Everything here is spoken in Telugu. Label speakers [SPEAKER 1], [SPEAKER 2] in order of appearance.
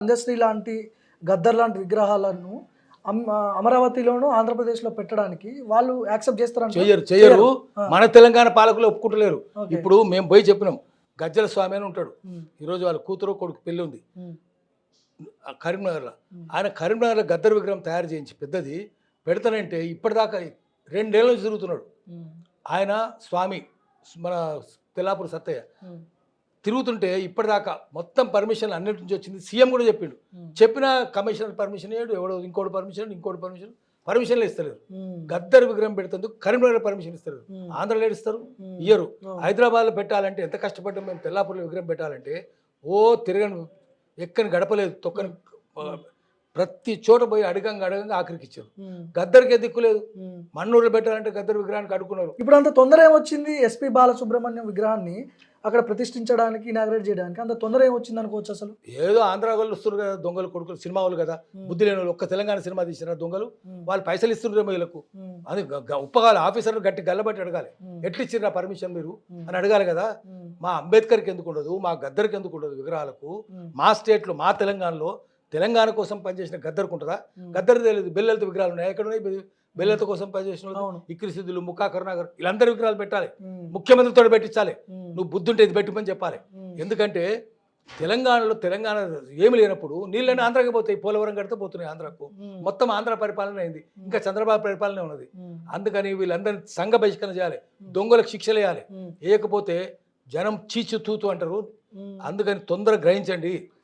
[SPEAKER 1] అందశ్రీ లాంటి, గద్దర్ లాంటి విగ్రహాలను అమరావతిలోను, ఆంధ్రప్రదేశ్‌లో పెట్టడానికి వాళ్ళు యాక్సెప్ట్ చేస్తారంటారా?
[SPEAKER 2] చెయ్యరు.
[SPEAKER 1] ఆ!
[SPEAKER 2] మన తెలంగాణ పాలకులు ఒప్పుకుంటలేరు.
[SPEAKER 1] ఓకే.
[SPEAKER 2] ఇప్పుడు మేము పోయి చెప్పినాం. గజ్జల స్వామి అని ఉంటాడు.
[SPEAKER 1] హ్మ్.
[SPEAKER 2] ఈరోజు వాళ్ళ కూతురు, కొడుకు పెళ్లి ఉంది
[SPEAKER 1] హ్మ్.
[SPEAKER 2] కరీంనగర్‌లో.
[SPEAKER 1] హ్మ్.
[SPEAKER 2] ఆయన కరీంనగర్‌లో గద్దర్ విగ్రహం తయారు చేయించి పెద్దది పెడతానంటే ఇప్పటిదాకా 2 ఏళ్ల నుంచి తిరుగుతున్నాడు.
[SPEAKER 1] హ్మ్.
[SPEAKER 2] ఆయన స్వామి మన తెల్లాపూర్ సత్తయ్య
[SPEAKER 1] హ్మ్.
[SPEAKER 2] తిరుగుతుంటే ఇప్పటిదాకా మొత్తం పర్మిషన్ అన్నిటి నుంచి వచ్చింది. సీఎం కూడా చెప్పిండు.
[SPEAKER 1] హ్మ్.
[SPEAKER 2] చెప్పిన కమిషనర్ పర్మిషన్ ఇయ్యడు, ఎవడో ఇంకోటి పర్మిషన్లు ఇస్తలేరు.
[SPEAKER 1] హ్మ్.
[SPEAKER 2] గద్దర్ విగ్రహం పెడుతుందుకు కరీంనగర్ పర్మిషన్ ఇస్తారు.
[SPEAKER 1] హ్మ్.
[SPEAKER 2] ఆంధ్రలో ఇస్తారు,
[SPEAKER 1] హ్మ్.
[SPEAKER 2] ఇయ్యరు.
[SPEAKER 1] అవును.
[SPEAKER 2] హైదరాబాద్లో పెట్టాలంటే ఎంత కష్టపడ్డాం మేము. తెల్లాపూర్లో విగ్రహం పెట్టాలంటే తిరగని ఎక్కని గడపలేదు, తొక్కని ప్రతి చోట పోయి అడగంగా ఆఖరికి ఇచ్చారు.
[SPEAKER 1] హ్మ్.
[SPEAKER 2] గద్దర్కే దిక్కు లేదు.
[SPEAKER 1] హ్మ్.
[SPEAKER 2] మన్నూరులో పెట్టాలంటే గద్దర్ విగ్రహానికి అడుగున్నారు.
[SPEAKER 1] ఇప్పుడు అంత తొందర ఏమొచ్చింది ఎస్పి బాలసుబ్రహ్మణ్యం విగ్రహాన్ని అక్కడ ప్రతిష్ఠించడానికి, ఇనాగ్రేట్ చేయడానికి అంత తొందర ఏమొచ్చింది అనుకోవచ్చు అసలు?
[SPEAKER 2] ఏదో ఆంధ్ర వాళ్ళు వస్తున్నారు కదా, దొంగలు కొడుకులు, సినిమా వాళ్ళు కదా, బుద్ధి లేని వాళ్ళు. ఒక్క తెలంగాణ సినిమా తీసిన దొంగలు వాళ్ళు పైసలు ఇస్తుండ్రేమో వీళ్ళకు.
[SPEAKER 1] హ్మ్.
[SPEAKER 2] అది ఉప్పగాలి ఆఫీసర్లు గట్టి గల్లబట్టి అడగాలి. ఎట్లా ఇచ్చిర్రా పర్మిషన్ మీరు అని అడగాలి కదా. మా అంబేద్కర్కి ఎందుకు ఉండదు, మా గద్దర్కి ఎందుకు ఉండదు విగ్రహాలకు? మా స్టేట్లో, మా తెలంగాణలో తెలంగాణ కోసం పనిచేసిన గద్దర్కు ఉంటుందా? గద్దర్ తెలియదు. బెల్లెలతో విగ్రహాలు ఉన్నాయి. ఎక్కడ ఉన్నాయి బెల్లెలతో కోసం పనిచేసిన వాళ్ళు?
[SPEAKER 1] అవును.
[SPEAKER 2] ఇక్కిరి సిద్ధులు, ముక్కా కరుణాకర్ వీళ్ళందరి విగ్రహాలు పెట్టాలి.
[SPEAKER 1] హ్మ్.
[SPEAKER 2] ముఖ్యమంత్రితో పెట్టించాలి.
[SPEAKER 1] హ్మ్.
[SPEAKER 2] నువ్వు బుద్ధి ఉంటే ఇది పెట్టమని చెప్పాలి.
[SPEAKER 1] హ్మ్.
[SPEAKER 2] ఎందుకంటే తెలంగాణ ఏమి లేనప్పుడు నీళ్ళని ఆంధ్రాకి పోతాయి. పోలవరం కడితే పోతున్నాయి ఆంధ్రాకు.
[SPEAKER 1] హ్మ్.
[SPEAKER 2] మొత్తం ఆంధ్ర పరిపాలన అయింది. ఇంకా చంద్రబాబు పరిపాలన ఉన్నది.
[SPEAKER 1] హ్మ్.
[SPEAKER 2] అందుకని వీళ్ళందరినీ సంఘ బహిష్కరణ చేయాలి. దొంగలకు శిక్షలు వేయాలి.
[SPEAKER 1] హ్మ్.
[SPEAKER 2] వేయకపోతే జనం చీచు తూతు అంటారు.
[SPEAKER 1] హ్మ్.
[SPEAKER 2] అందుకని తొందరగా గ్రహించండి.